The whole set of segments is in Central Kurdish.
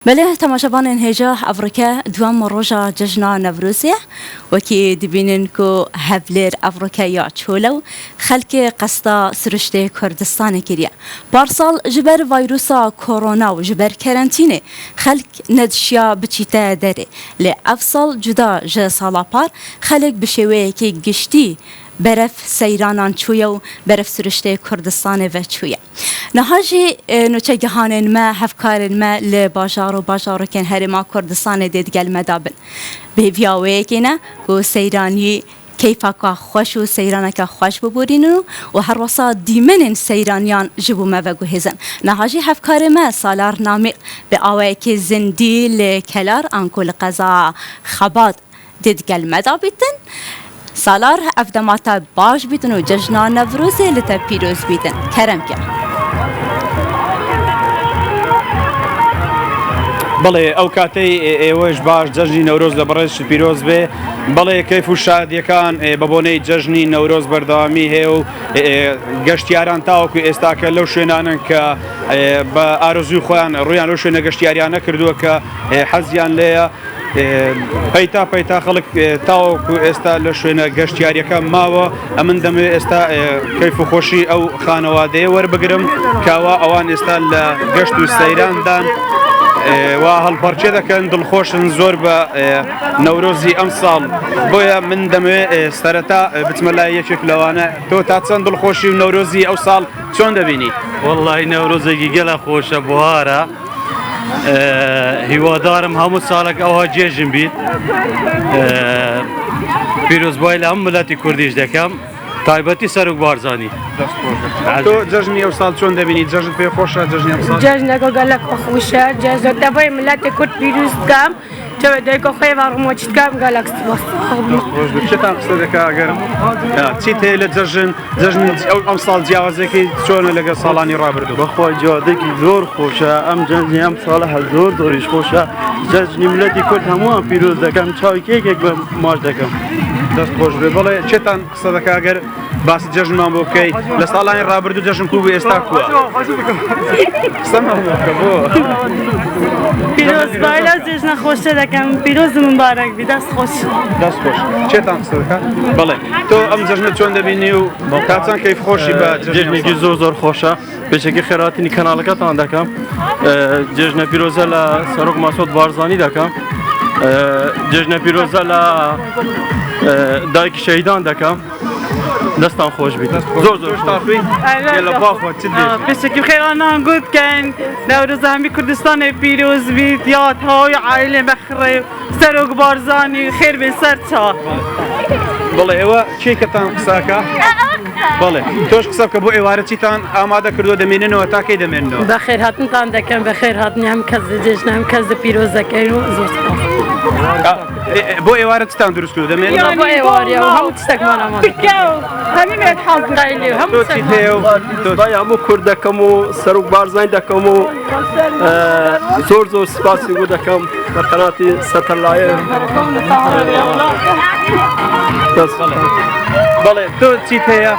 بله تماشاوان هجا افریقا دوام روزا جشن نوروزه وکی دبینن کو هبلر افریقا یا چولو خلک قصدا سرشته کردستان کریه پارسال جبر ویروسا کرونا و جبر کرانتینه خلک ندشیا بچیته داره لی افسال جدا ج سالا پار خلک بشوی که گشتی برف سیرانان چویه و برف سرشته کردستان و چویه نهاجی نوچه جهان ما هفکار ما لباجار و باجار کن هرما کردستان دیدگل مدابن به ویاوی کنه و سیرانی کیفا خوش و سیرانه که خوش ببورینو و هر وسا دیمن سیرانیان جبو ما و گوهزن نهاجی هفکار ما سالار نامی به آوه که زندی لکلار انکل قضا خباد دیدگل مدابتن سالار افداماتا باش بیتن و جشنان نوروزه لتا پیروز بیتن کرم کرد بله ئەو کاتەی ئێوەش باش جەژنی نەورۆز لە بەڕێز پیرۆز بێ بەڵێ کەیف و شادیەکان بە بۆنەی جەژنی نەورۆز بەردەوامی هەیە و گەشتیاران تاوەکو ئێستاکە لەو شوێنانن کە بە ئارزووی خۆیان ڕویان لەو شوێنە گەشتیاریانە کردووە کە حەزیان لێیە پەیتا خەڵک تاوەکو ئێستا لە شوێنە گەشتیاریەکە ماوە ئەمن دەمێ ئێستا کەیف و خۆشی ئەو خانەوادەیە وەربگرم کاوا ئەوان ئێستا لە گەشت و سەیراندان و هەڵپەرچێ دەکەن دڵخۆشن زۆر بە نەورۆزی ئەم ساڵ بۆیە من دەمەوێ سەرەتا بچمە لای یەکێک لەوانە تۆ تا چەند دڵخۆشی و نەورۆزی ئەو ساڵ چۆن دەبینی؟ وەڵڵی نەورۆزێکی گەلە خۆشە بوهارە هیوادارم هەموو ساڵێک ئەوها جێژم بیت پیرۆزبووی لە هەموو ملەتی کوردیش دەکەم تایبەتی سەرک بارزانانی تۆ جەژنی ئەو ساڵ چۆن دەبینی جەژن پێ خۆشە جەژنی ئەم ساڵ جەژنەکە گەلک خۆشە جەژن دەبای ملەتی کورد پیرۆز بکەم دەیکە خۆی ڕمۆچ بکەم گەلک چێتان قسە دەکا ئەگەر چیت هەیە لە جەژنی ئەم ساڵ جیاوازێکی چۆنە لەگەڵ ساڵانی ڕابردوو بەخوا جیاوازێکی زۆر خۆشە ئەم جەژنی ئەم ساڵە هەر زۆر زۆریش خۆشە جەژنی ملەتی کورد هەمووان پیرۆز دەکەم چاوی کێکێک بە ماش دەکەم دەست خۆش بێ بەڵێ چێتان قسە دەکا ئەگەر باسی جەژنمان بۆ بکەی لە ساڵانی ڕابردوو جەژن کوو بوو ئێستا کووە قسەمان بۆ بۆ پیرۆزبای لەو جێژنە خۆشە دەکەم پیرۆزم مبارەک بی دەست خۆش دەست خۆش چێتان قسە دەکا بەڵێ تۆ ئەم جەژنە چۆن دەبینی و تا چەند کەیف خۆشی بە جێژنێکی زۆر زۆر خۆشە پێشێکی خێراتنی کەناڵەکەتان دەکەم جێژنە پیرۆزە لە سەرۆک ماسۆت بارزانی دەکەم جێژنە پیرۆزە لە دایکی شەهیدان دەکەم دەستان خۆش بیت زۆر زۆر تاقی لە باخۆ چ پێشێکی خێرانان گوت بکەن نەورۆز هەمی کوردستانی پیرۆز بیت یاد هاوی عایلێ بەخڕێ سەرۆک بارزانی خێر بێ سەر چا بەڵێ ئێوە چێکەتان قساکە بەڵێ تۆش قسە بکە بۆ ئێوارە چیتان ئامادە کردووە دەمێننەوە تاکەی دەمێننەوە بەخێر هاتنتان دەکەم بەخێر هاتنی هەم کەس جێژنە هەم کەس پیرۆز دەکەین و زۆر بۆ ئێوارە چتان دروست کردو دەمێن بۆ ئێوارە و هەموو تشتێکمان ئامادە هەمیمێک حەزی هەموو چیت هەیە و دۆستای هەموو کورد دەکەم و سەرۆک بارزانی دەکەم و زۆر زۆر سپاسی بۆ دەکەم بە قەناتی سەتەرلایە بەڵێ تۆ چیت هەیە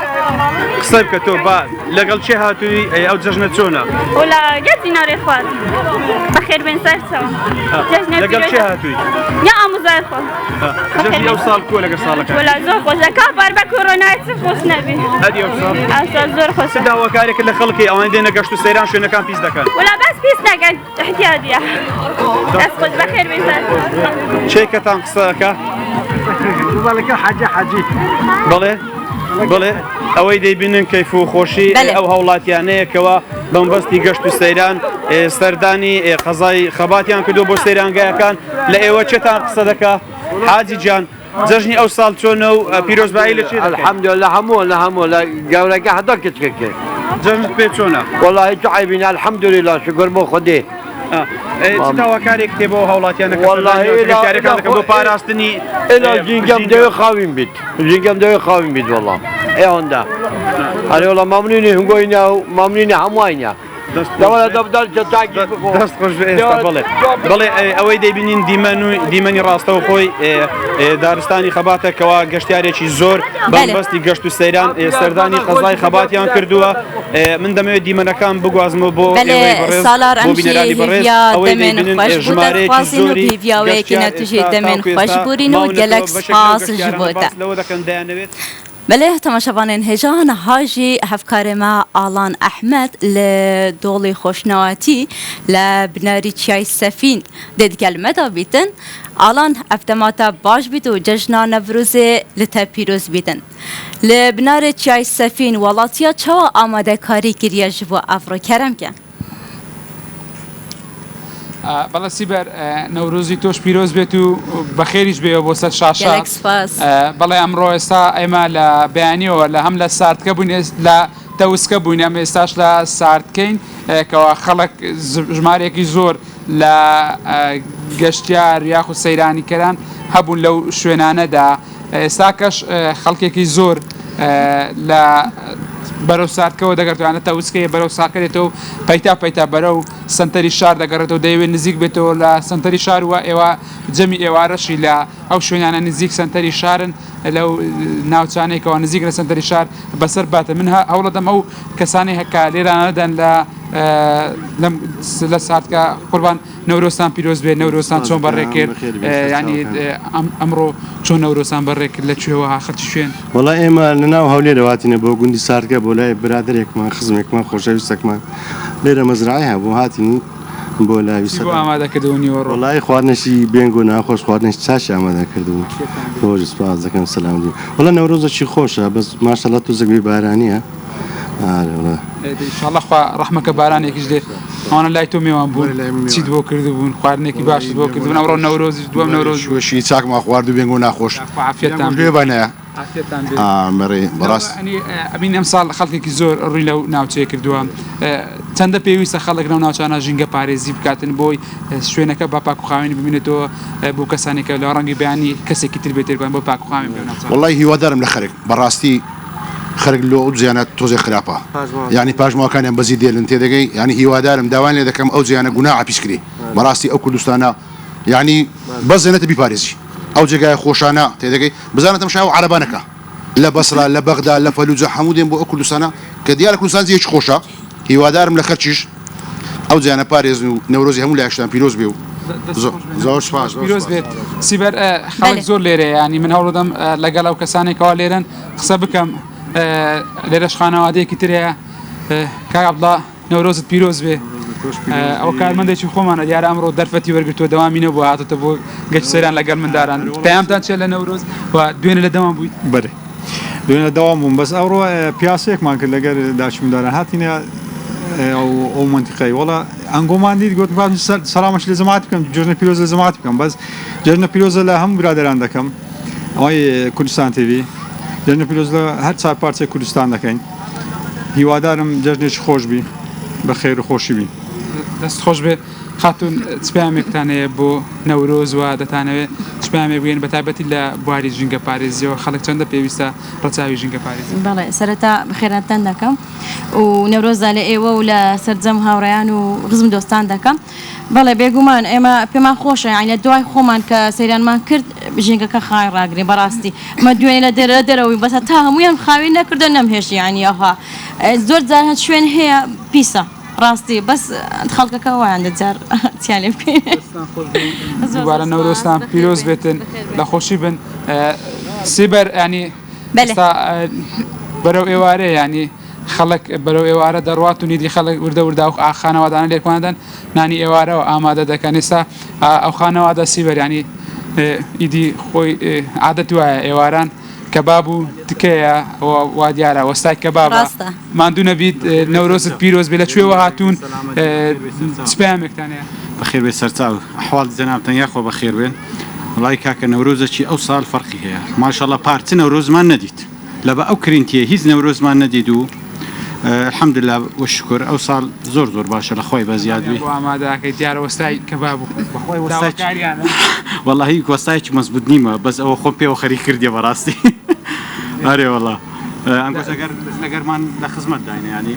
قسە بکە تۆ با لەگەڵ چێ هاتووی ئەو جەژنە چۆنە ولا گەتی نارێ خوارد بەخێر بێن سەرچەوە لەگەڵ چێ هاتووی یا ئاموزای خۆ جەژنی ئەو ساڵ کۆ لەگەڵ ساڵەکە ولا زۆر خۆشەکە بار بە کۆرۆنای چ خۆش نەبی هەدی ئەو ساڵ ئەوسا زۆر خۆش داواکارێکت لە خەڵکی ئەوان دێنە گەشت و سەیران شوێنەکان پیس دەکەن ولا بەس پیس نەکەن احتیاجیە دەست خۆش بەخێر بێن سەر چێکەتان قسەکە بەڵێ بڵێ ئەوەی دەیبینن کەیف و خۆشی ئەو هەوڵاتیانەیەکەوە بەمبەستی گەشت و سەیران سەردانی قەزای خەباتیان کردو بۆ سەیرانگایەکان لە ئێوە چێتان قسە دەکا حاجی جان جەژنی ئەو ساڵ چۆنە و پیرۆزبایی لە چێ الحەمدولillah هەموو لە گەورەکە هەتا کچکەکە جەژنت پێ چۆنە وەڵڵاهی هیچ عیبی نە الحەمدولillah شکر بۆ خودێ چ داواکارێک تێ بۆ هەوڵاتیانەکە بۆ پاراستنی ژینگەم دەوێ خاوین بیت ژینگەم دەوێ خاوین بیت وەڵام ئێوەندا هەرێ وەڵام مامنینی هەنگۆینە و مامنینە هەمووینە دەست خۆش بێ ئێستا بڵێ ئەوەی دەیبینین دیمەنی ڕاستە و خۆی دارستانی خەباتەکەەوە گەشتارێکی زۆر بەستی گەشت و سەیران سەردانی قەزای خەباتیان کردووە من دەمەوێت دیمەنەکان بگوازمەوە بۆ سالار ئەمشی دەمێن خۆش بوو زۆری پیاوەیەکی نەتوژی دەمێن خۆش بوورین و گەلەک سپاس ji bo te. بله تماشاوانین هجان هاجی هفکارما آلان احمد لدولی خوشنواتی لبناری چای سفین دید کلمه دا بیتن آلان افتماتا باش بیت و جشنا نوروز لتا پیروز بیتن لبناری چای سفین ولاتیا چوا آماده کاری کریه جبو افرو کرم که بەڵە سیبەر نەورۆزی تۆش پیرۆز بێت و بەخێریش بێەوە بۆ سەر شاشات بەڵێ ئەمڕۆ ئێستا ئێمە لە بەیانیەوە لە هەم لە ساردکە بووین لە تەوسکە بووین ئەمە ئێستاش لە ساردکەین کەەوە خەڵک ژمارێکی زۆر لە گەشتیار یاخود سەیرانیکەران هەبوون لەو شوێنانەدا ئێستاکەش خەڵکێکی زۆر لە بەرەو ساردکەەوە دەگەڕێتوانە تەوسکەیە بەرەو ساکەێتەوە پەیتا بەرەو سنتەری شار دەگەڕێتەوە دەیەوێت نزیک بێتەوە لە سنتەری شار وە ئێوە جەمی ئێوارەشی لە ئەو شوێنانە نزیک سنتەری شارن لەو ناوچانێکەوە نزیک لە سنتەری شار بەسەر باتە من هەوڵەدەم ئەو کەسانی هەکا لێرانەدەن لە ساردکە قوربان نەورۆستان پیرۆز بێت نەورۆستان چۆن بەڕێکرد ینی ئەمڕۆ چۆن نەورۆستان بەڕێکرد لە کوێوە خەتی شوێن وڵای ئێمە لەناو هەولێرەواتینە بۆ گوندی ساردکە بۆ لای برادێکمان خزمێکمان خۆشەویستێکمان لێرە مەزرعی هەبوو هاتین بۆ لاوی ئامادەکردنیوە وڵای خواردنەشی بێنگ و ناخۆش خواردنەش چاش ئامادە کردبوو خۆش سپاس دەکەم سەلام وڵا نەورۆزەکی خۆشە بەس ماشەڵڵا تو زەگوی بارانیە ئینشاڵڵا خوا ڕەحمەکە بارانێکیش دێ ئەوانە لای تۆ میوان بوون چیت بۆ کردبوون خواردنێکی باشی بۆ کردبوون ئەمڕۆ نەورۆزیش دووەم نەورۆز وشی چاکما خوارد و بێنگ و ناخۆش عافیەتتان بێ بەنەیە مەڕێ بەڕاست ئەبین ئەم ساڵ خەڵکێکی زۆر ڕووی لەو ناوچەیە کردووە چەندە پێویستە خەڵک لەو ناوچانە ژینگە پارێزی بکاتن بۆی شوێنەکە بە پاکوخاوێنی ببینێتەوە بۆ کەسانێکە لە ڕەنگی بەیانی کەسێکی تر بێتێکوان بۆ پاکوخاوێن بێ وڵی هیوادارم لە خەرێک بەڕاستی خەرک لۆ ئەو جیانە تۆزێ خراپە ینی پاژماوەکانیان بەزی دێلن تێدەگەی ینی هیوادارم داوان لێ دەکەم ئەو جیانە گونا عپیسکری بەڕاستی ئەو کوردستانە ینی بەزێنێتە بیپارێزی ئەو جێگای خۆشانە تێدەگەی بزانێتم شاو عەرەبانەکە لە بەسرا لە بەغدا لە فەلوجە هەموو دێن بۆ ئەو کوردستانە کە دیارە کوردستان جێکی خۆشە هیوادارم لە خەرچیش ئەو جیانە پارێزن و نەورۆزی هەموو لایشتان پیرۆز بێ و زۆر سپاس پیرۆز بێت سیبەر خەڵک زۆر لێرە ینی من هەوڵدەم لەگەڵ ئەو کەسانێکەوە لێرن قسە بکەم لێرەش خانەوادەیەکی ترەیە کاک عەبدوڵڵا نەورۆزت پیرۆز بێ ئەو کارمەندێکی خۆمانە دیارە ئەمڕۆ دەرفەتی وەرگرتووە دەوامی نەبووە هاتۆتە بۆ گەشت سەیران لەگەڵ منداران پەیامتان چێت لە نەورۆز و دوێنێ لە دەوام بوویت بەێ دوێنە دەوام بووم بەس ئەوڕۆ پیاسەیەکمان کرد لەگەر داچمداران هاتینە ئەو منتیقەی وڵا ئەنگۆمان دیت گوتم سەلامش لە زەمات بکەم جژنە پیرۆز لە زەمات بکەم بەس جژنە پیرۆزە لە هەموو برادەران دەکەم ئەوەی کوردستان تیڤی جژنە پیرۆز لە هەر چار پارچەی کوردستان دەکەین هیوادارم جژنێکی خۆش بی بە خێر و خۆشی بی دەست خۆش بێ خاتون سپامێکتانەیە بۆ نەورۆز و دەتانەوێت سپامێ بگوێن بە تایبەتی لە بواری ژینگە پارێزیەوە خەڵک چەندە پێویستە ڕەچاوی ژینگە پارێزی بەڵێ سەرەتا بەخێراتان دەکەم و نەورۆزدا لە ئێوە و لە سەرجەم هاوڕێیان و ڕزم دۆستان دەکەم بەڵێ بێگومان ئێمە پێمان خۆشە یعنی دوای خۆمان کە سەیرانمان کرد ژینگەکە خاوی ڕاگرین بەڕاستی مە دوێنێ لە دەرەوەی بەسە تا هەمویان خاوی نەکردە نەمهێشی ینی ئەوها زۆر جار هەت شوێن هەیە پیسە ڕاستی بەس خەڵکەکە وایان دەجار چیان لێ بکەین دووبارە نەورۆستان پیرۆز بێتن لە خۆشی بن سیبەر ینی بەرەو ئێوارەیە ینی خەڵک بەرەو ئێوارە دەڕوات و نیدی خەڵک وردە وردا و خانەوادانە لێکواندن نانی ئێوارەوە ئامادە دەکەن ئێستا ئەو خانەوادە سیبەر ینی ئیدی خۆی عادەت وایە ئێواران کەباب و تکەیە وا دیارە وەستای کەبابە ماندوو نەبیت نەورۆزت پیرۆز بێ لە کوێوە هاتوون سپامێکتانەیە بەخێر بێ سەرچاو ئەحواڵ جەنابتان یاخۆ بەخێر بێن وڵای کاکە نەورۆزێکی ئەو ساڵ فەرقی هەیە ماشەڵڵا پارچە نەورۆزمان نەدیت لە بە ئەو کرینتیە هیچ نەورۆزمان نەدید و الحەمدلله وشکر ئەو ساڵ زۆر زۆر باشە لە خۆی بە زیادوی ئامادەکەی دیارە وەستای کەباب وەڵاهی وەستایکی مەزبوط نیمە بەس ئەوە خۆم پێوە خەری کردیە بەڕاستی ئارێ وەڵا ئەنگۆزەگەر لەگەرمان لە خزمەت داینە ینی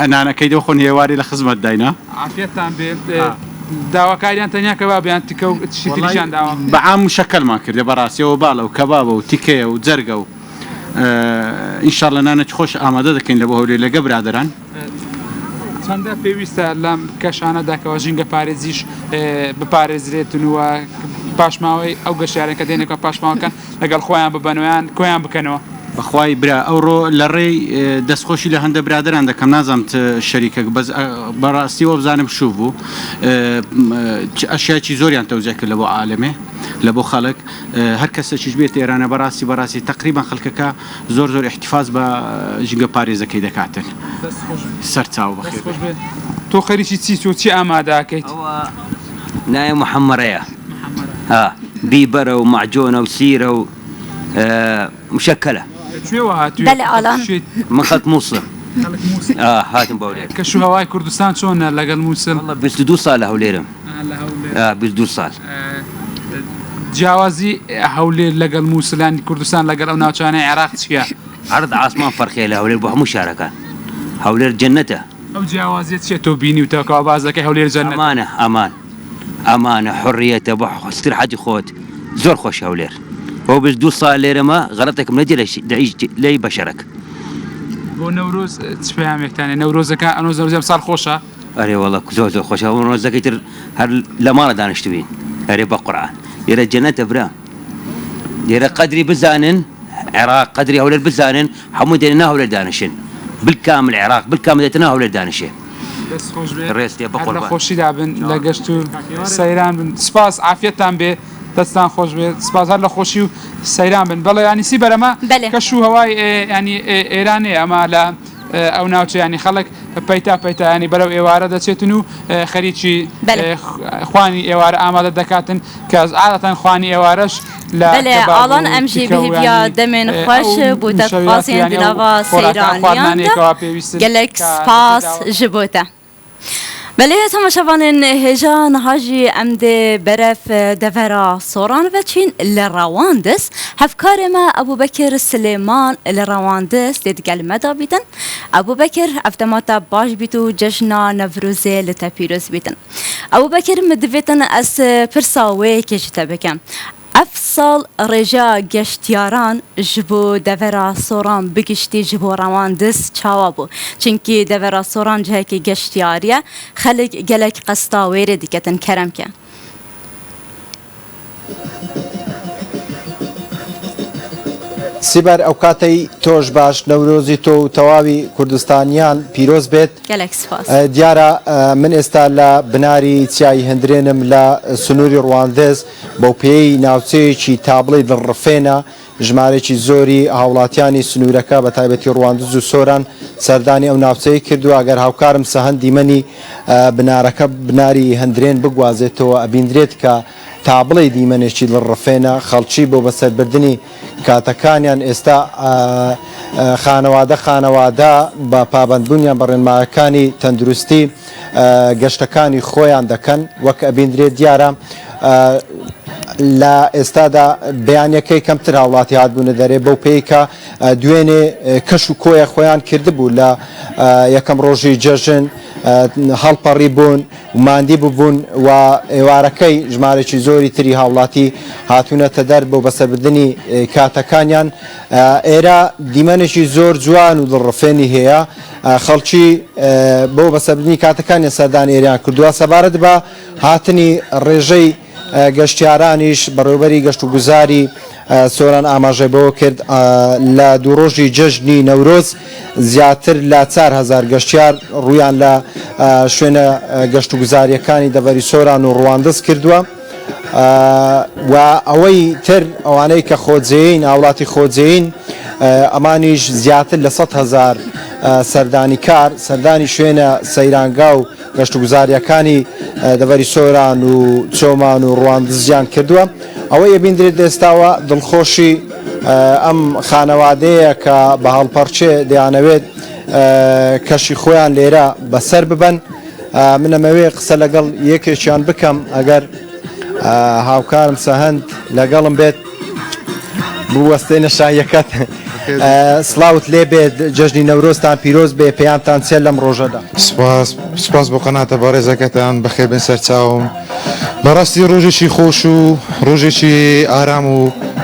ئەنانەکەی دەخۆن هێواری لە خزمەت داینا عافیتان بێ داواکاریان تەنیا کەبابیان تکە و تریشان داوا بەعام شەکەلمان کردێ بەڕاستیەوە باڵە و کەبابە و تیکەیە و جەرگە و ئینشاءڵڵا نانەکی خۆش ئامادە دەکەین لە بۆ هەولێر لەگە برادران چەندە پێویستە لەم کەشانەداکەوە ژینگە پارێزیش بپارێزرێتن وە پاشماوەی ئەو گەشتیارێک کە دێنێکە پاشماوەکان لەگەڵ خۆیان ببەنەوەیان کۆیان بکەنەوە بەخوای برا ئەوڕۆ لە ڕێی دەستخۆشی لە هەندە برادران دەکەم نازانم شەریکە بەس بەڕاستیەوە بزانم شوو بوو ئەشیاکی زۆریان تەوزیع کرد لە بۆ عالەمێ لە بۆ خەڵک هەر کەسێکیش بێت ئێرانە بەڕاستی تقریبان خەڵکەکە زۆر احتیفاز بە ژینگە پارێزەکەی دەکاتن سەرچاو بەخێر تۆ خەریکی چی تۆ چی ئامادەکەیت نایە محەممەڕەیە بیبەرە و معجۆنە و سیرە و مشكلة بله الان من خلق موصل هاتم بولير كشو هواي كردستان شلون لقى موصل والله 22 صال هوليرم 22 صال جوازي هولير لقى الموصل يعني كردستان لقى او ناوچانه عراق شيا عرض عاصمان فرخي له هولير بو مشاركه هولير جنته او جوازيت شي تو بيني وتاكا بازك هولير جنته امانه حريه بو استراحه خوت زور خوش هولير هو بس دو صار ليرما غلطك من دعيش لي بشرك بو نوروز تفهمك ثاني نوروز كان انا نوروز صار خوشه اري والله زوز خوشه نوروز كتر هر لما دانشتوين اري بقرعه يرى جنة برا يرى قدري بزانن عراق قدري هول بزانن حمود هول دانشين بالكامل العراق بالكامل هول دانشين بس خوش بي الرئيس يا بقربان خوشي دابن لقشتو سيران بن سباس عافيتان بي دەستان خۆش بێت سپاس هەر لە خۆشی و سەیران بن بەڵێ ینی سی بەرەمە کەش و هەوای ینی ئێرانێ ئەمە لە ئەو ناوچە ینی خەڵک پەیتا ینی بەرەو ئێوارە دەچێتن و خەریکی خوانی ئێوارە ئامادە دەکاتن کە عادەتەن خوانی ئێوارەش لە ئاڵان ئەمژی بهیبیا دەمێن خۆش بوو دەخوازیان دلاوا سەیرانیان گەلێک سپاس ji بۆ te. بله تماشاوان هجان هاجی امده برف دفرا سوران و چین لرواندس هفکار ما ابو بکر سلیمان لرواندس دیدگل مدا بیتن ابو بکر افتماتا باش بیتو جشنا نوروزه لتپیروز بیتن ابو بکر مدویتن از پرساوه کشتا بکم افصال رجا گشتیاران جبو دورا سوران بگشتی جبو رواندس چاوابو چنکی دورا سوران جه که گشتیاریه خلق گلک قستا ویره دیکتن کرم که سیبەر ئەو کاتەی تۆش باش نەورۆزی تۆ و تەواوی کوردستانیان پیرۆز بێت دیارە من ئێستا لە بناری چیایی هەندرێنم لە سنووری ڕواندز بەو پێی ناوچەیەکی تابڵی دڵڕفێنە ژمارەی زۆری هاوڵاتیانی سنوورەکە بە تایبەتی ڕواندز و سۆران سەردانی ئەو ناوچەی کردو ئەگەر هاوکارم سەهەند دیمەنی بنارەکە بناری هەندرێن بگوازێتەوە ئەبیندرێت کە تابڵی دیمەنێکی دڵڕفێنە خەڵکی بۆ بەسەربردنی کاتەکانیان ئێستا خانەوادە بە پابندبوونیان بە ڕێنمایەکانی تەندروستی گەشتەکانی خۆیان دەکەن وەک ئەبیندرێت دیارە لە ئێستادا بەیانەکەی کەمتر هاوڵاتی هاتبوونە دەرێ بەو پێی کە دوێنێ کەش و کۆیە خۆیان کردبوو لە یەکەم ڕۆژی جەژن هەڵپەڕی بوون ماندی ببوون و ئێوارەکەی ژمارەی زۆری تری هاوڵاتی هاتوونەتە دەر بۆ بەسەربردننی کاتەکانیان ئێرە دیمەنێکی زۆر جوان و دڵڕفێنی هەیە خەڵکی بۆ بەسەربردننی کاتەکانی سەردانی ئێریان کردووە سەبارەت بە هاتنی ڕێژەی گەشتیارانیش بەڕێوەبەری گەشت و گوزاری سۆران ئاماژەبەوە کرد لە دوو ڕۆژی جەژنی نەورۆز زیاتر لە 4,000 گەشتیار ڕویان لە شوێنە گەشت و گوزاریەکانی دەڤەری سۆران و ڕواندز کردووە و ئەوەی تر ئەوانەی کە خۆجێین هاوڵاتی خۆجێین ئەمانیش زیاتر لە 100,000 سەردانی کار سەردانی شوێنە سەیرانگا و گەشت و گوزاریەکانی دەڤەری سۆران و چۆمان و ڕواندزیان کردووە ئەوەی ئەبیندرێت ئێستاوە دڵخۆشی ئەم خانەوادەیە کە بە هەڵپەرچێ دەیانەوێت کەشی خۆیان لێرە بەسەر ببەن من ئەمەوێ قسە لەگەڵ یەکێکیان بکەم ئەگەر هاوکارم سەهەند لەگەڵم بێت بوەستێنە شایەکەت سڵاوت لێ بێت جەژنی نەورۆزتان پیرۆز بێ پێیانتان چێت لەم ڕۆژەدا. سپاس بۆ قەناتە بەڕێزەکەتان بەخێبن سەرچاوم بەڕاستی ڕۆژێکی خۆش و ڕۆژێکی ئارام و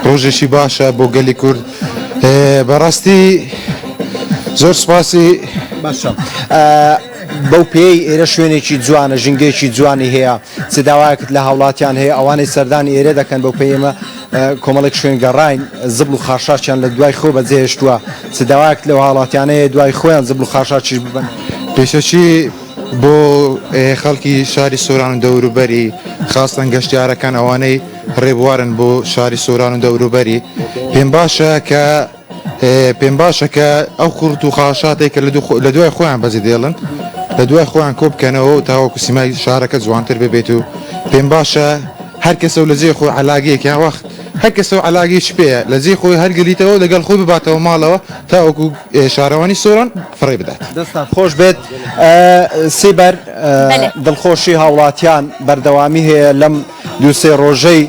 ڕۆژێکی باشە بۆ گەلی کورد بەڕاستی زۆر سپاسی باشە. بەو پێی ئێرە شوێنێکی جوانە ژنگێکی جوانی هەیە چ داوایەکت لە هاوڵاتیان هەیە ئەوانەی سەردانی ئێرە دەکەن بەو پێی ئێمە کۆمەڵێک شوێن گەڕاین زبل و خاشاچیان لە دوای خۆ بەجێهێشتووە چ داوایەک لەو هاوڵاتیانەیە دوای خۆیان زبل و خاشاچیش ببن. پێشەچی بۆ خەڵکی شاری سۆران و دەوروبەری خاستن گەشتیارەکان ئەوانەی ڕێبوارن بۆ شاری سۆران و دەوروبەری پێم باشە کە ئەو قورت و خاشاتێک کە لە دوای خۆیان بەجێ دێڵن لە دوای خۆیان کۆ بکەنەوە و تاوەکو سیمای شارەکە جوانتر ببێت و پێم باشە هەر کەسە و لە جێ خۆی علاگەیەکیان وەخت هەر کەسە و علاگەیش پێەیە لە جێ خۆی هەرگلیتەوە لەگەڵ خۆی بباتەوە ماڵەوە تاوەکو شارەوانی سۆران فڕێ بدات. دەستان خۆش بێت سیبەر دڵخۆشی هاوڵاتیان بەردەوامی هەیە لەم دووسێ ڕۆژەی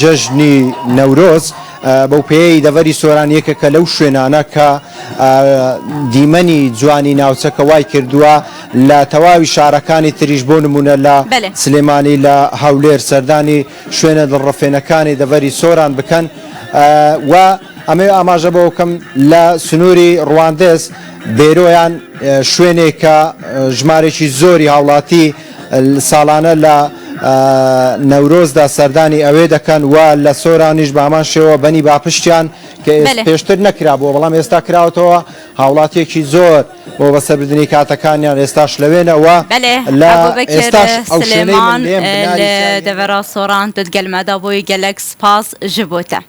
جەژنی نەورۆز بەو پێی دەڤەری سۆران یەکە کە لەو شوێنانە کە دیمەنی جوانی ناوچەکە وای کردووە لە تەواوی شارەکانی تریش بۆ نمونە لە سلێمانی لە هەولێر سەردانی شوێنە دڵڕەفێنەکانی دەڤەری سۆران بکەن و ئەمێ ئاماژە بۆ کەم لە سنووری ڕواندز بێرۆیان شوێنێک کە ژمارێکی زۆری هاوڵاتی ساڵانە لە نەورۆزدا سەردانی ئەوێ دەکەن و لە سۆرانیش بامان شێوە بەنی باپشتیان کە پێشتر نەکرابووە بەڵام ئێستا کراوەتەوە هاوڵاتێکی زۆر بۆ بەسەربردننی کاتەکانیان ئێستاش لەوێنەوە لە ئێستاش سلێمان دەڤەرا سۆران دەتگەلمەدا بۆی گەلەک سپاس ji bo te.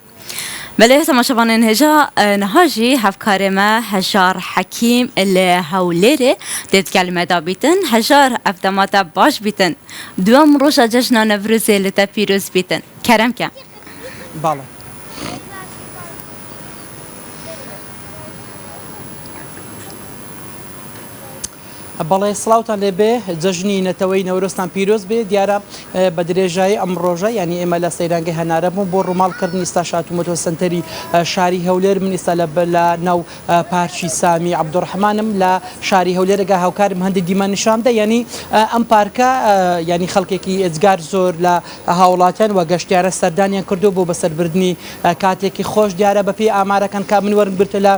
بله تماشاوانین هجا نهاجی هفکارمه هجار حکیم لی هولره دید کلمه دا بیتن هجار افدامات باش بیتن دوام روشا جشن نوروز لتا پیروز بیتن کرم که بالا بەڵێ سڵاوتان لێبێ جەژنی نەتەوەی نەورۆستان پیرۆز بێ دیارە بە درێژایی ئەم ڕۆژە ینی ئێمە لە سەیرانگەی هەنارە بوو بۆ ڕووماڵکردنی ئێستا مۆتۆ سنتەری شاری هەولێر من ئێستا لە ناو پارکی سامی عەبدوڕەحمانم لە شاری هەولێرەگا هاوکارم هەندێک دیمان نیشاندا ینی ئەم پارکە ینی خەڵکێکی ئێجگار زۆر لە هاوڵاتیان و گەشتیارە سەردانیان کردو بۆ بەسەربردنی کاتێکی خۆش دیارە بەپێی ئامارەکان کا من وەرگرتە لە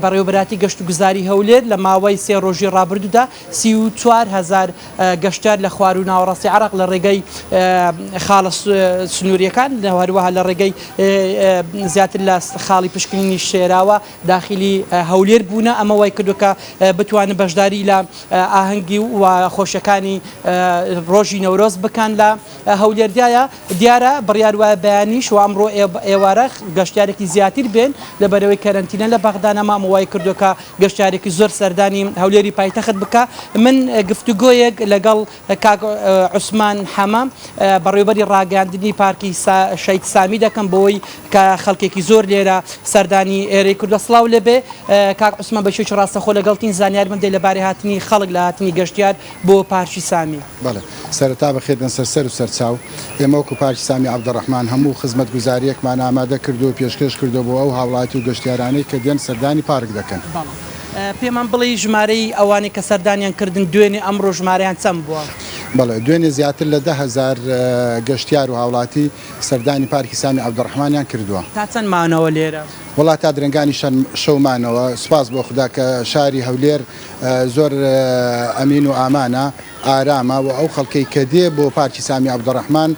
بەڕێوەبەراتی گەشت و گوزاری هەولێر لە ماوەی 3 ڕۆژی ڕابردوودا 34,000 گەشتار لە خوار و ناوەڕاستی عراق لە ڕێگەی خاڵە سنووریەکان هەروەها لە ڕێگەی زیاتر لە خاڵی پشکنینی شێراوە داخلی هەولێر بوونە ئەمە وای کردوکە بتوانن بەشداری لە ئاهەنگی و خۆشەکانی ڕۆژی نەورۆز بکەن لە هەولێردایە دیارە بڕیار وایە بەیانیش و ئەمڕۆ ئێوارە گەشتارێکی زیاتر بێن لەبەرەوەی کەرەنتینە لە بەغدانە مام وای کردوکە گەشتارێکی زۆر سەردانی هەولێری پایتەخت بکە من گفتوگۆیەک لەگەڵ کاک عوسمان حەمام بەڕێوەبەری ڕاگەاندنی پارکی شەید سامی دەکەم بۆی کە خەڵکێکی زۆر لێرە سەردانی ئێرەی کوردە سڵاو لەبێ کاک عوسمان بەشێکی ڕاستەخۆ لەگەڵتین زانیار من دێ لەبارەی هاتنی خەڵک لە هاتنی گەشتیار بۆ پارکی سامی بەڵێ سەرەتا بەخێربن سەر و سەرچاو ئێمە وەکو پارکی سامی عەبدوڕەحمان هەموو خزمەت گوزاریەکمان ئامادە کردو و پێشکەش کردو بۆ ئەو هاوڵاتی و گەشتیارانەی کە دێن سەردانی پارک دەکەن. پێمان بڵێ ژمارەی ئەوانی کە سەردانیان کردن دوێنێ ئەمڕۆ ژمارەیان چەند بووە؟ بەڵێ دوێنێ زیاتر لە 10,000 گەشتیار و هاوڵاتی سەردانی پارکی سامی عەبدوڕەحمانیان کردووە. تا چەند مانەوە لێرە؟ وڵات تا درنگانی شەومانەوە سپاس بۆ خوددا کە شاری هەولێر زۆر ئەمین و ئامانە ئارامە و ئەو خەڵکەی کە دێ بۆ پارکی سامی عەبدوڕەحمان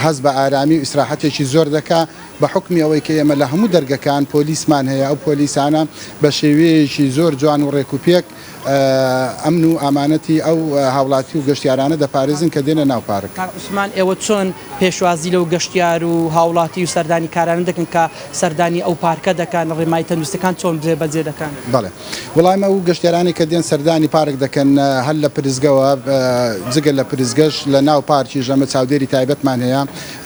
هەز بە ئارامی و ئیسراحەتێکی زۆر دەکا بە حکمی ئەوەی کە ئێمە لە هەموو دەرگەکان پۆلیسمان هەیە ئەو پۆلیسانە بە شێوەیەکی زۆر جوان و ڕێک و پێک ئەمن و ئامانەتی ئەو هاوڵاتی و گەشتیارانە دەپارێزن کە دێنە ناو پارک. عوسمان ئێوە چۆن پێشوازی لەو گەشتیار و هاوڵاتی و سەردانی کارانە دەکەن کە سەردانی ئەو پارکە دەکەن ڕێمای تەندروستەکان چۆن بەجێ دەکەن؟ بەڵێ وڵامە و گەشتیارانی کە دێن سەردانی پارک دەکەن هەر لە پرزگەوە جگە لە پرزگەش لە ناو پارکی ژەمە چاودێری تایبەتمان هەیە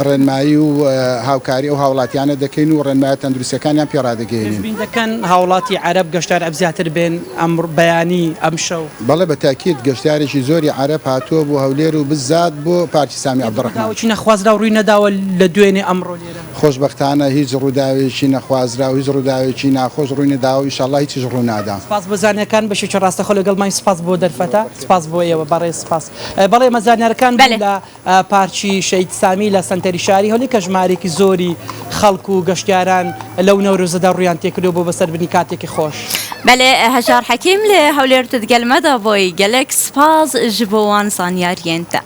ڕێنمایی و هاوکاری ئەو هاوڵاتیانە دەکەین و ڕێنمایە تەندروستەکانیان پێڕادەگەێنین دەکەن هاوڵاتی عەرب گەشتار ئەبزیاتر بێن ئەم بەیانی ئەم شەو بەڵێ بە تاکید گەشتارێکی زۆری عەرب هاتووە بۆ هەولێر و بزات بۆ پارکی سامی عەبدوڕەحمان چی نەخوازرا و ڕووی نەداوە لە دوێنێ ئەمڕۆ لێرە خۆشبەختانە هیچ ڕووداوێکی نەخوازرا و هیچ ڕووداوێکی ناخۆش ڕووی نەداوە و ئینشاڵڵا هیچیش ڕوو نادا سپاس بۆ زانیەکان بەشێکی ڕاستەخۆ لەگەڵمان سپاس بۆ دەرفەتە سپاس بۆ ئێوە بەڕێ سپاس بەڵێ مەزانیارەکان لە پارکی شەید سامی لە سەنتەری شاری هەولێر کە ژمارێکی زۆری خەڵک و گەشتیاران لەو نەورۆزەدا ڕویان تێکردو بۆ بەسەربردنی کاتێکی خۆش بەڵێ هەژار حەکیم لێ هەولێر تدگەلمەدا بۆی گەلێک سپاس ji bo wan zaniyariyên te.